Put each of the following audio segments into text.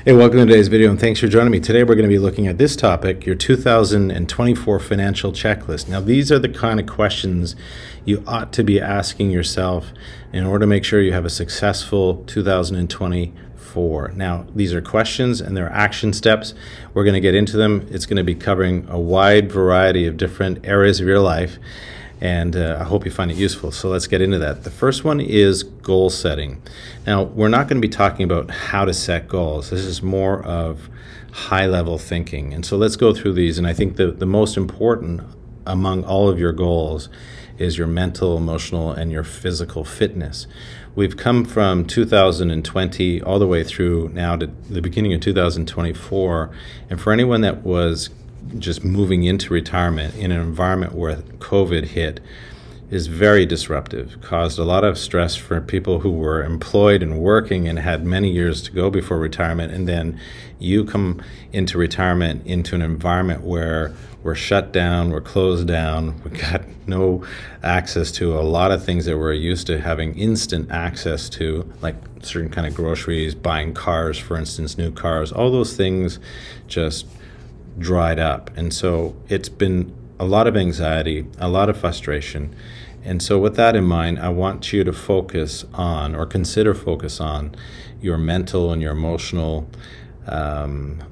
Hey, welcome to today's video and thanks for joining me. Today we're going to be looking at this topic, your 2024 financial checklist. Now these are the kind of questions you ought to be asking yourself in order to make sure you have a successful 2024. Now these are questions and they're action steps. We're going to get into them. It's going to be covering a wide variety of different areas of your life, and I hope you find it useful. So let's get into that. The first one is goal setting. Now, we're not going to be talking about how to set goals. This is more of high-level thinking. And so let's go through these. And I think the most important among all of your goals is your mental, emotional, and your physical fitness. We've come from 2020 all the way through now to the beginning of 2024. And for anyone that was just moving into retirement in an environment where COVID hit is very disruptive, caused a lot of stress for people who were employed and working and had many years to go before retirement. And then you come into retirement into an environment where we're shut down, we're closed down, we got no access to a lot of things that we're used to having instant access to, like certain kind of groceries, buying cars, for instance, new cars, all those things just dried up. And so it's been a lot of anxiety, a lot of frustration. And so with that in mind, I want you to focus on, or consider focus on, your mental and your emotional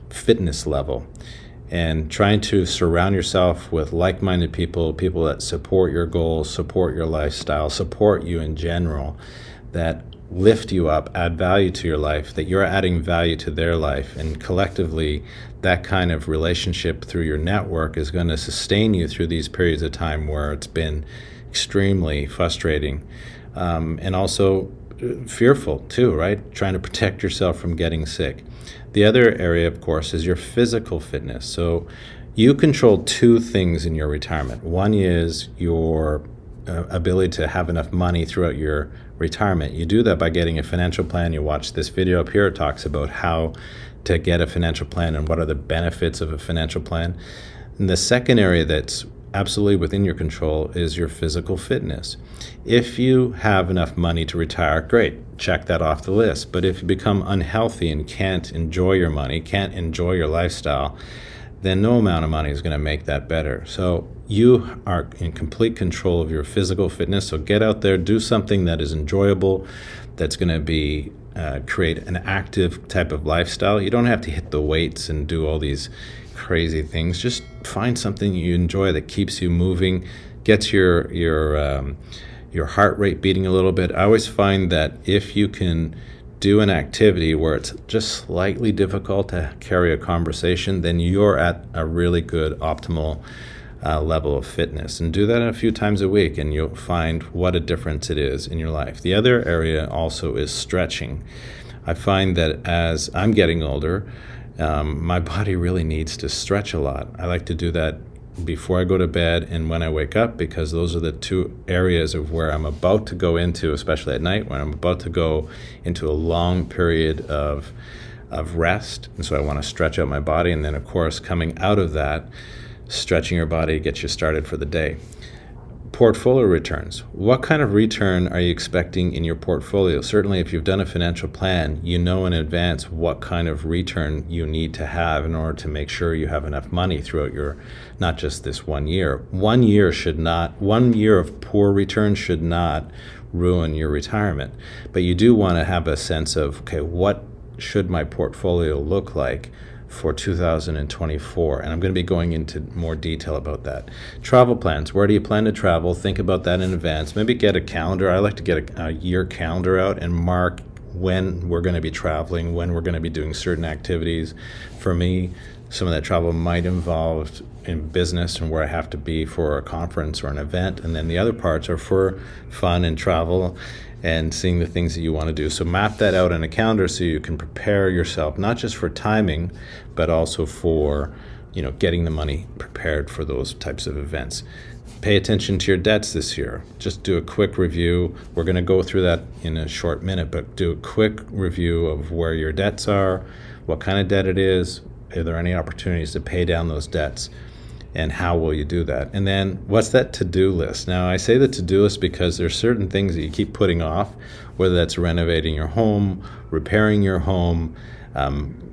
fitness level, and trying to surround yourself with like-minded people, people that support your goals, support your lifestyle, support you in general, that lift you up, add value to your life, that you're adding value to their life. And collectively, that kind of relationship through your network is going to sustain you through these periods of time where it's been extremely frustrating, and also fearful too, right? Trying to protect yourself from getting sick. The other area, of course, is your physical fitness. So you control two things in your retirement. One is your ability to have enough money throughout your retirement. You do that by getting a financial plan. You watch this video up here. It talks about how to get a financial plan and what are the benefits of a financial plan. And the second area that's absolutely within your control is your physical fitness. If you have enough money to retire, great, check that off the list. But if you become unhealthy and can't enjoy your money, can't enjoy your lifestyle, then no amount of money is going to make that better. So you are in complete control of your physical fitness. So get out there, do something that is enjoyable, that's going to be create an active type of lifestyle. You don't have to hit the weights and do all these crazy things. Just find something you enjoy that keeps you moving, gets your heart rate beating a little bit. I always find that if you can do an activity where it's just slightly difficult to carry a conversation, then you're at a really good optimal level of fitness. And do that a few times a week and you'll find what a difference it is in your life. The other area also is stretching. I find that as I'm getting older, my body really needs to stretch a lot. I like to do that before I go to bed and when I wake up, because those are the two areas of where I'm about to go into, especially at night, when I'm about to go into a long period of rest. And so I want to stretch out my body. And then, of course, coming out of that, stretching your body gets you started for the day. Portfolio returns. What kind of return are you expecting in your portfolio? Certainly, if you've done a financial plan, you know in advance what kind of return you need to have in order to make sure you have enough money throughout your, not just this 1 year. 1 year of poor return should not ruin your retirement. But you do want to have a sense of, okay, what should my portfolio look like for 2024, and I'm going to be going into more detail about that. Travel plans. Where do you plan to travel? Think about that in advance. Maybe get a calendar. I like to get a year calendar out and mark when we're going to be traveling, when we're going to be doing certain activities. For me, some of that travel might involve in business and where I have to be for a conference or an event, and then the other parts are for fun and travel and seeing the things that you want to do. So map that out on a calendar so you can prepare yourself, not just for timing, but also for, getting the money prepared for those types of events. Pay attention to your debts this year. Just do a quick review. We're going to go through that in a short minute, but do a quick review of where your debts are, what kind of debt it is, are there any opportunities to pay down those debts, and how will you do that? And then what's that to-do list? Now, I say the to-do list because there's certain things that you keep putting off, whether that's renovating your home, repairing your home,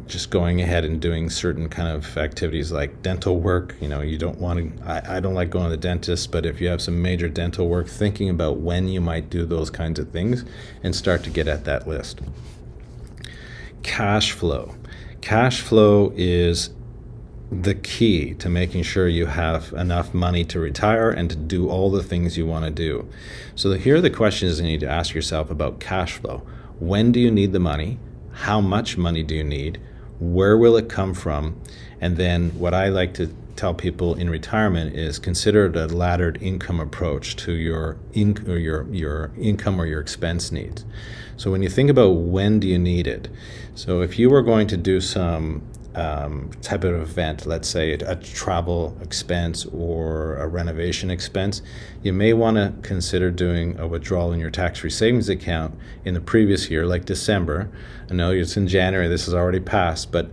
just going ahead and doing certain kind of activities like dental work. You know, you don't want to, I don't like going to the dentist, but if you have some major dental work, thinking about when you might do those kinds of things and start to get at that list. Cash flow. Cash flow is the key to making sure you have enough money to retire and to do all the things you want to do. So here are the questions you need to ask yourself about cash flow. When do you need the money? How much money do you need? Where will it come from? And then what I like to tell people in retirement is consider the laddered income approach to your income or your expense needs. So when you think about when do you need it, so if you were going to do some type of event, let's say a travel expense or a renovation expense, you may want to consider doing a withdrawal in your tax-free savings account in the previous year, like December. I know it's in January, this is already passed, but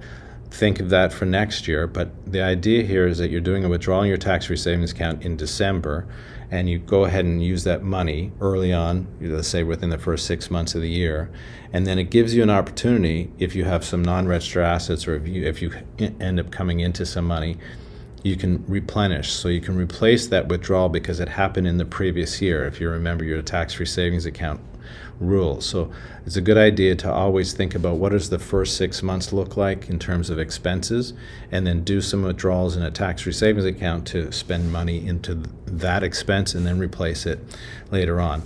think of that for next year. But the idea here is that you're doing a withdrawal in your tax-free savings account in December, and you go ahead and use that money early on, let's say within the first 6 months of the year, and then it gives you an opportunity, if you have some non-registered assets or if you end up coming into some money, you can replenish. So you can replace that withdrawal because it happened in the previous year, if you remember your tax-free savings account rules. So it's a good idea to always think about what does the first 6 months look like in terms of expenses, and then do some withdrawals in a tax-free savings account to spend money into that expense and then replace it later on.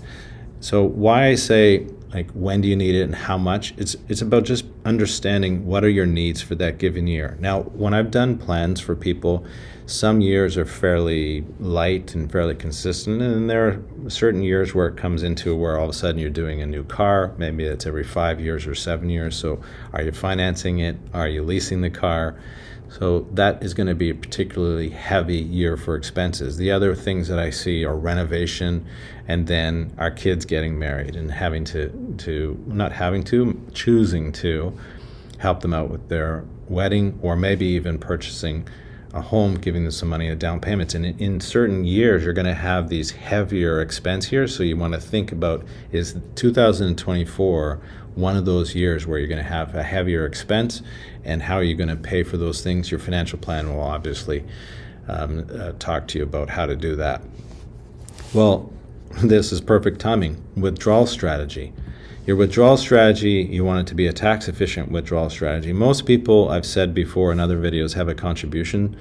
So why I say, like, when do you need it and how much, it's about just understanding what are your needs for that given year. Now, when I've done plans for people, some years are fairly light and fairly consistent, and there are certain years where it comes into where all of a sudden you're doing a new car, maybe it's every 5 years or 7 years. So are you financing it? Are you leasing the car? So that is going to be a particularly heavy year for expenses. The other things that I see are renovation, and then our kids getting married and choosing to help them out with their wedding, or maybe even purchasing a home, giving them some money in down payments. And in certain years, you're going to have these heavier expense years. So you want to think about, is 2024 one of those years where you're going to have a heavier expense, and how are you going to pay for those things? Your financial plan will obviously talk to you about how to do that. Well, this is perfect timing. Withdrawal strategy. Your withdrawal strategy, you want it to be a tax-efficient withdrawal strategy. Most people, I've said before in other videos, have a contribution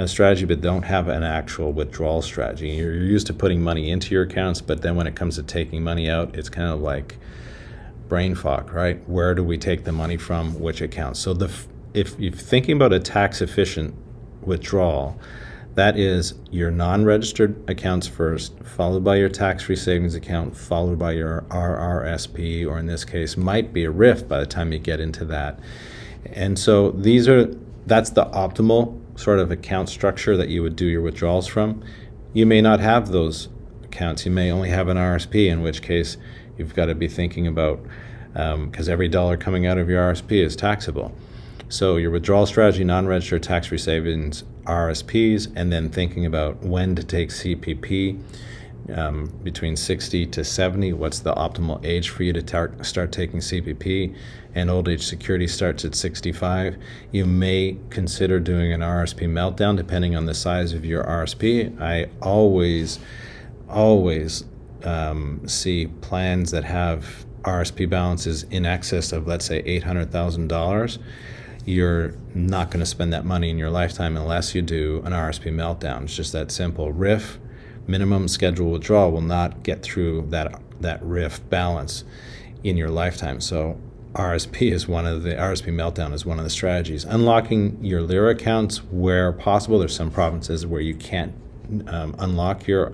strategy, but don't have an actual withdrawal strategy. You're used to putting money into your accounts, but then when it comes to taking money out, it's kind of like brain fog, right? Where do we take the money from? Which accounts? So if you're thinking about a tax-efficient withdrawal, that is your non-registered accounts first, followed by your tax-free savings account, followed by your RRSP, or in this case, might be a RIF by the time you get into that. And so that's the optimal sort of account structure that you would do your withdrawals from. You may not have those accounts. You may only have an RSP, in which case you've got to be thinking about, because every dollar coming out of your RSP is taxable. So your withdrawal strategy, non-registered tax-free savings, RSPs, and then thinking about when to take CPP, between 60 to 70, what's the optimal age for you to start taking CPP, and old age security starts at 65. You may consider doing an RSP meltdown depending on the size of your RSP. I always see plans that have RSP balances in excess of, let's say, $800,000. You're not going to spend that money in your lifetime unless you do an RSP meltdown. It's just that simple. RIF, minimum scheduled withdrawal, will not get through that RIF balance in your lifetime. So RSP meltdown is one of the strategies. Unlocking your 𝗚𝗏 accounts where possible. There's some provinces where you can't unlock your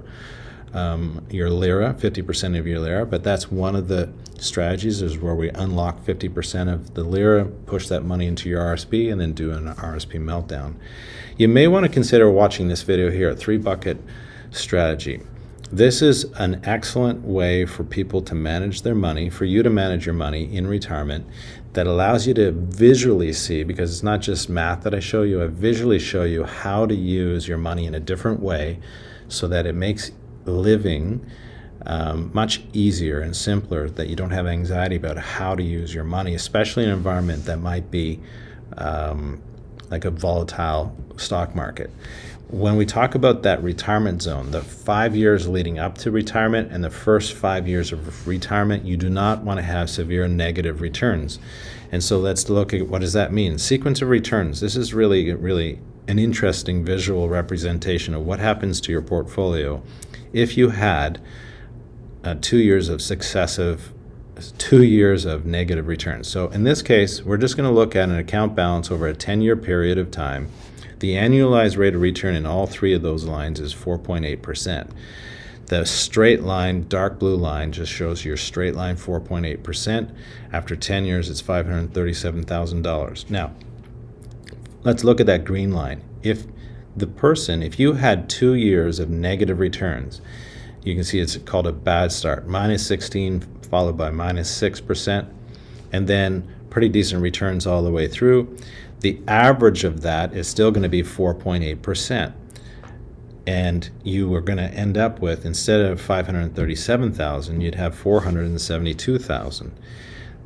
𝗚𝗏, 50% of your 𝗚𝗏, but that's one of the strategies, is where we unlock 50% of the 𝗚𝗏, push that money into your RSP, and then do an RSP meltdown. You may want to consider watching this video here, 3-bucket strategy. This is an excellent way for people to manage their money, for you to manage your money in retirement, that allows you to visually see, because it's not just math that I show you, I visually show you how to use your money in a different way so that it makes living much easier and simpler, that you don't have anxiety about how to use your money, especially in an environment that might be like a volatile stock market. When we talk about that retirement zone, the 5 years leading up to retirement and the first 5 years of retirement, you do not want to have severe negative returns. And so let's look at what does that mean. Sequence of returns. This is really an interesting visual representation of what happens to your portfolio if you had 2 years of successive 2 years of negative returns. So in this case, we're just going to look at an account balance over a 10-year period of time. The annualized rate of return in all three of those lines is 4.8%. The straight line, dark blue line, just shows your straight line 4.8%. After 10 years, it's $537,000. Now, let's look at that green line. If you had 2 years of negative returns, you can see it's called a bad start, -16 followed by -6%, and then pretty decent returns all the way through. The average of that is still going to be 4.8%. And you are going to end up with, instead of 537,000, you'd have 472,000.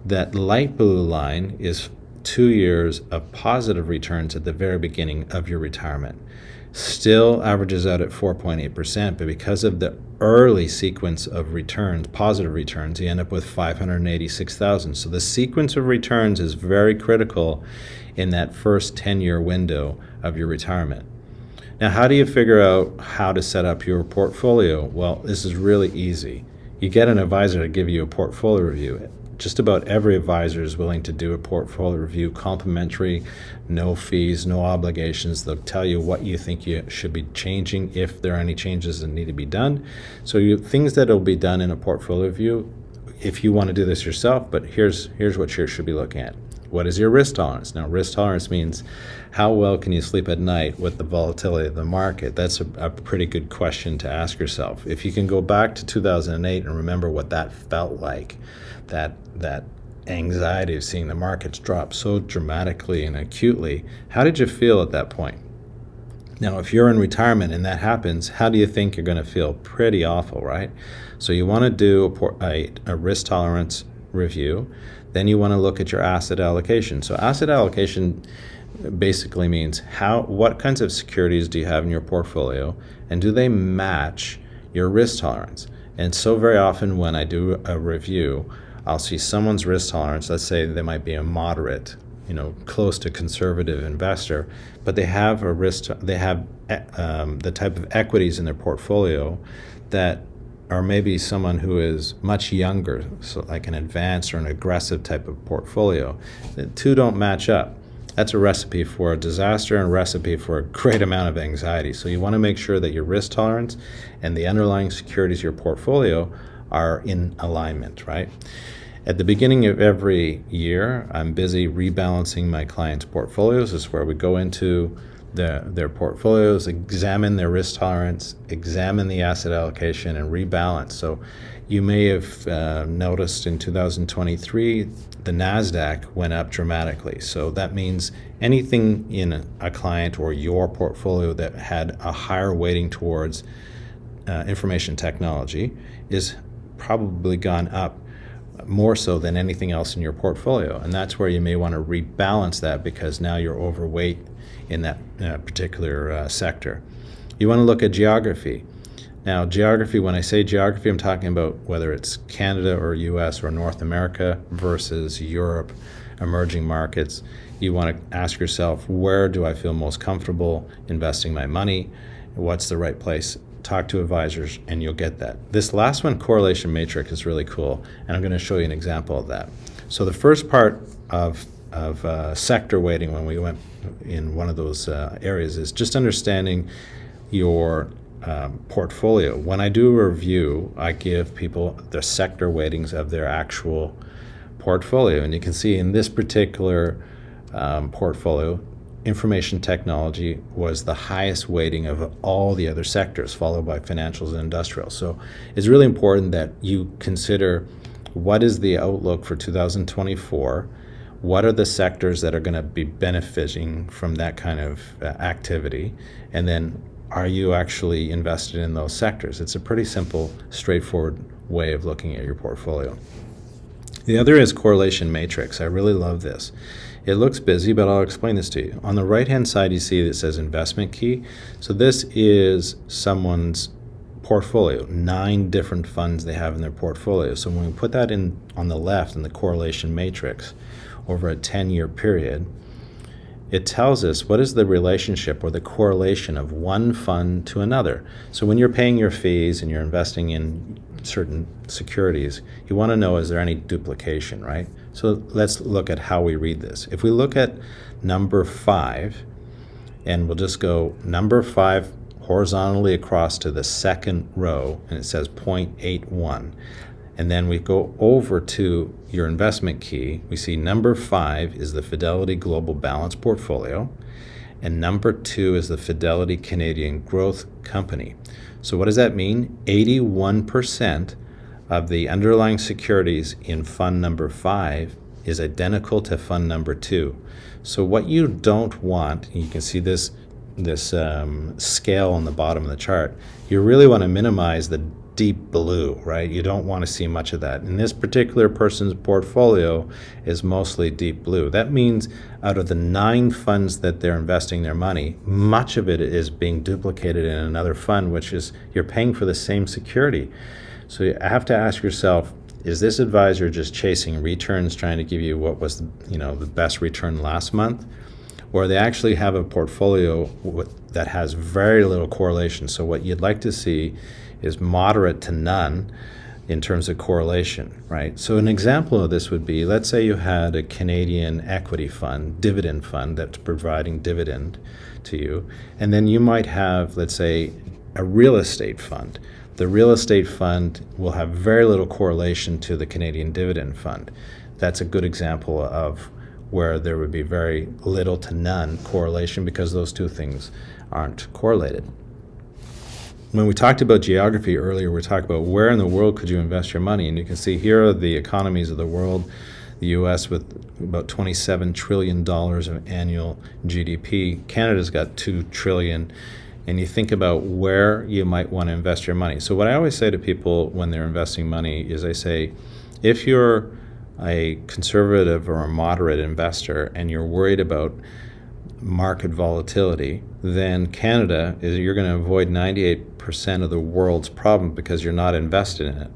That light blue line is 2 years of positive returns at the very beginning of your retirement. Still averages out at 4.8%, but because of the early sequence of returns, positive returns, you end up with 586,000. So the sequence of returns is very critical in that first 10-year window of your retirement. Now, how do you figure out how to set up your portfolio? Well, this is really easy. You get an advisor to give you a portfolio review. Just about every advisor is willing to do a portfolio review, complimentary, no fees, no obligations. They'll tell you what you think you should be changing, if there are any changes that need to be done. So things that will be done in a portfolio review, if you want to do this yourself, but here's what you should be looking at. What is your risk tolerance? Now, risk tolerance means how well can you sleep at night with the volatility of the market? That's a pretty good question to ask yourself. If you can go back to 2008 and remember what that felt like, that anxiety of seeing the markets drop so dramatically and acutely, how did you feel at that point? Now, if you're in retirement and that happens, how do you think you're going to feel? Pretty awful, right? So you want to do a risk tolerance review. Then you want to look at your asset allocation. So asset allocation basically means what kinds of securities do you have in your portfolio, and do they match your risk tolerance? And so very often when I do a review, I'll see someone's risk tolerance. Let's say they might be a moderate, close to conservative investor, but they have the type of equities in their portfolio that are maybe someone who is much younger, so like an advanced or an aggressive type of portfolio. The two don't match up. That's a recipe for a disaster and a recipe for a great amount of anxiety. So you want to make sure that your risk tolerance and the underlying securities of your portfolio are in alignment, right? At the beginning of every year, I'm busy rebalancing my clients' portfolios. This is where we go into their portfolios, examine their risk tolerance, examine the asset allocation, and rebalance. So you may have noticed in 2023, the NASDAQ went up dramatically. So that means anything in a client or your portfolio that had a higher weighting towards information technology is probably gone up more so than anything else in your portfolio. And that's where you may want to rebalance that, because now you're overweight in that particular sector. You want to look at geography. Now, geography, when I say geography, I'm talking about whether it's Canada or US or North America versus Europe, emerging markets. You want to ask yourself, where do I feel most comfortable investing my money? What's the right place? Talk to advisors and you'll get that. This last one, correlation matrix, is really cool, and I'm going to show you an example of that. So the first part of sector weighting, when we went in one of those areas, is just understanding your portfolio. When I do a review, I give people the sector weightings of their actual portfolio, and you can see in this particular portfolio, information technology was the highest weighting of all the other sectors, followed by financials and industrial. So it's really important that you consider what is the outlook for 2024, what are the sectors that are going to be benefiting from that kind of activity, and then are you actually invested in those sectors? It's a pretty simple, straightforward way of looking at your portfolio. The other is correlation matrix. I really love this. It looks busy, but I'll explain this to you. On the right-hand side, you see that it says investment key. So this is someone's portfolio, 9 different funds they have in their portfolio. So when we put that in on the left in the correlation matrix over a 10-year period, it tells us what is the relationship or the correlation of one fund to another. So when you're paying your fees and you're investing in certain securities, you want to know, is there any duplication, right? So let's look at how we read this. If we look at number 5, and we'll just go number 5 horizontally across to the second row, and it says 0.81. And then we go over to your investment key. We see number 5 is the Fidelity Global Balanced Portfolio, and number 2 is the Fidelity Canadian Growth Company. So what does that mean? 81% of the underlying securities in fund number 5 is identical to fund number 2. So what you don't want, you can see this scale on the bottom of the chart, you really want to minimize the deep blue, right? You don't want to see much of that. And this particular person's portfolio is mostly deep blue. That means out of the 9 funds that they're investing their money, much of it is being duplicated in another fund, which is you're paying for the same security. So you have to ask yourself, is this advisor just chasing returns, trying to give you what was the best return last month? Or they actually have a portfolio that has very little correlation. So what you'd like to see is moderate to none in terms of correlation, right? So an example of this would be, let's say you had a Canadian equity fund, dividend fund, that's providing dividend to you. And then you might have, let's say, a real estate fund. The real estate fund will have very little correlation to the Canadian dividend fund. That's a good example of where there would be very little to none correlation because those two things aren't correlated. When we talked about geography earlier, we talked about where in the world could you invest your money, and you can see here are the economies of the world. The U.S. with about $27 trillion of annual GDP. Canada's got $2 trillion. And you think about where you might want to invest your money. So what I always say to people when they're investing money is I say, if you're a conservative or a moderate investor and you're worried about market volatility, then Canada is, you're going to avoid 98% of the world's problem because you're not invested in it.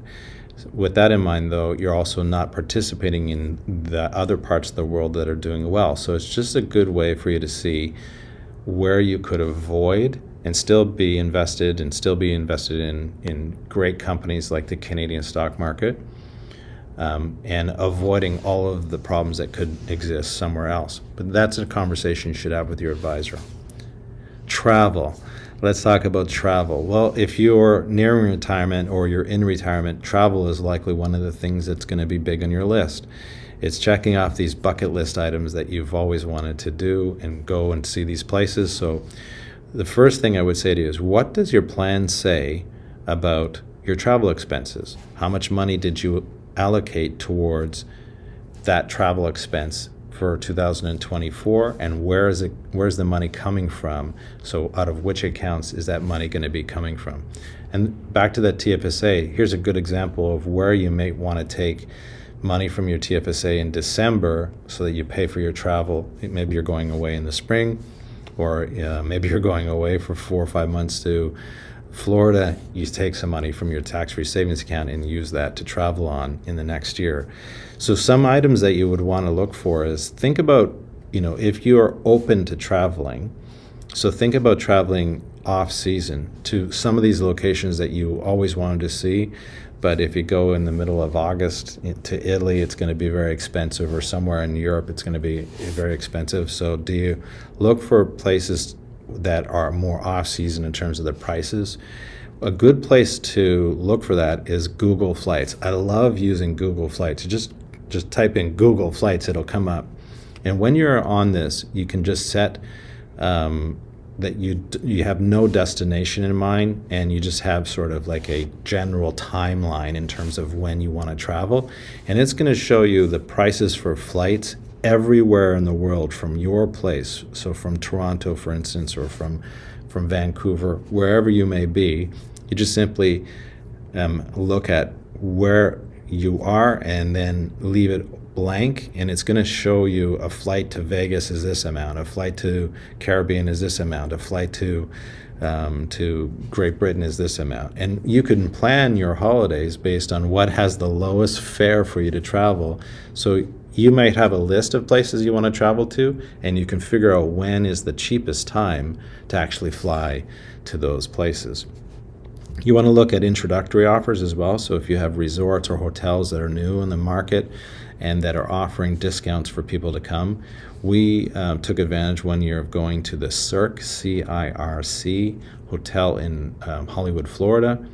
With that in mind, though, you're also not participating in the other parts of the world that are doing well. So it's just a good way for you to see where you could avoid and still be invested in great companies like the Canadian stock market, and avoiding all of the problems that could exist somewhere else. But that's a conversation you should have with your advisor. Travel. Let's talk about travel. Well, if you're nearing retirement or you're in retirement, travel is likely one of the things that's going to be big on your list. It's checking off these bucket list items that you've always wanted to do and go and see these places. So the first thing I would say to you is, what does your plan say about your travel expenses? How much money did you allocate towards that travel expense for 2024, and where's the money coming from? So out of which accounts is that money going to be coming from? And back to that TFSA, here's a good example of where you may want to take money from your TFSA in December so that you pay for your travel. Maybe you're going away in the spring, or maybe you're going away for 4 or 5 months to Florida. You take some money from your tax-free savings account and use that to travel on in the next year. So some items that you would want to look for is, think about, if you are open to traveling, so think about traveling off-season to some of these locations that you always wanted to see. But if you go in the middle of August to Italy, it's going to be very expensive, or somewhere in Europe, it's going to be very expensive. So do you look for places that are more off-season in terms of the prices? A good place to look for that is Google Flights. I love using Google Flights. Just type in Google Flights, it'll come up. And when you're on this, you can just set that you have no destination in mind, and you just have sort of like a general timeline in terms of when you want to travel. And it's going to show you the prices for flights everywhere in the world from your place. So from Toronto, for instance, or from from Vancouver, wherever you may be. You just simply look at where you are and then leave it blank, and it's going to show you a flight to Vegas is this amount, a flight to Caribbean is this amount, a flight to Great Britain is this amount. And you can plan your holidays based on what has the lowest fare for you to travel. So you might have a list of places you want to travel to, and you can figure out when is the cheapest time to actually fly to those places. You want to look at introductory offers as well. So if you have resorts or hotels that are new in the market and that are offering discounts for people to come. We took advantage one year of going to the 𝗚𝗏, C-I-R-C, hotel in Hollywood, Florida.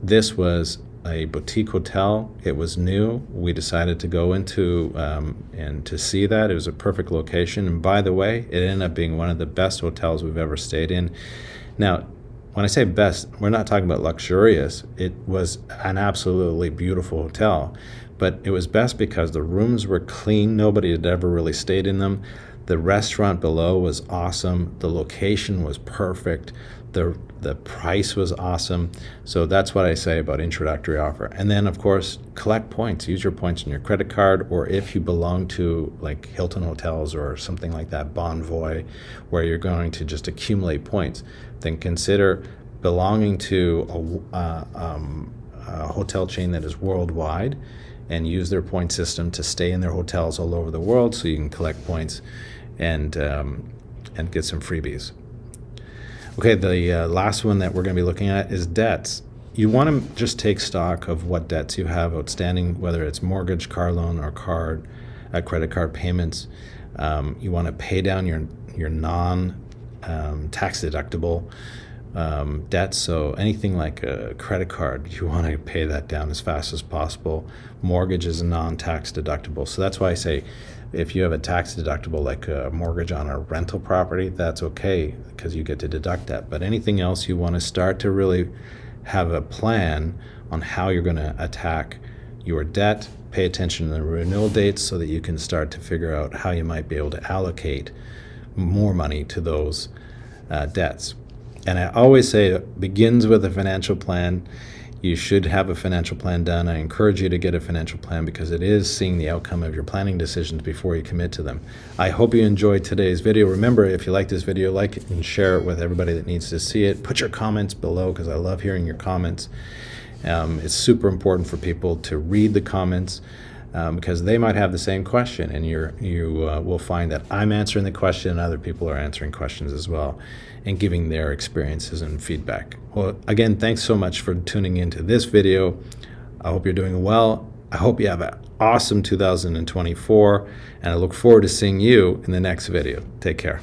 This was a boutique hotel. It was new. We decided to go into and to see that. It was a perfect location. And by the way, it ended up being one of the best hotels we've ever stayed in. Now, when I say best, we're not talking about luxurious. It was an absolutely beautiful hotel, but it was best because the rooms were clean. Nobody had ever really stayed in them. The restaurant below was awesome. The location was perfect. The price was awesome. So that's what I say about introductory offer. And then, of course, collect points. Use your points on your credit card, or if you belong to like Hilton Hotels or something like that, Bonvoy, where you're going to just accumulate points, then consider belonging to a hotel chain that is worldwide and use their point system to stay in their hotels all over the world so you can collect points and get some freebies. Okay, the last one that we're going to be looking at is debts. You want to just take stock of what debts you have outstanding, whether it's mortgage, car loan, or credit card payments. You want to pay down your non-tax deductible debts. So anything like a credit card, you want to pay that down as fast as possible. Mortgage is non-tax deductible. So that's why I say, if you have a tax deductible like a mortgage on a rental property, that's okay because you get to deduct that. But anything else, you want to start to really have a plan on how you're going to attack your debt. Pay attention to the renewal dates so that you can start to figure out how you might be able to allocate more money to those debts. And I always say it begins with a financial plan. You should have a financial plan done. I encourage you to get a financial plan because it is seeing the outcome of your planning decisions before you commit to them. I hope you enjoyed today's video. Remember, if you like this video, like it and share it with everybody that needs to see it. Put your comments below because I love hearing your comments. It's super important for people to read the comments because they might have the same question, and you will find that I'm answering the question and other people are answering questions as well and giving their experiences and feedback. Well, again, thanks so much for tuning into this video. I hope you're doing well. I hope you have an awesome 2024, and I look forward to seeing you in the next video. Take care.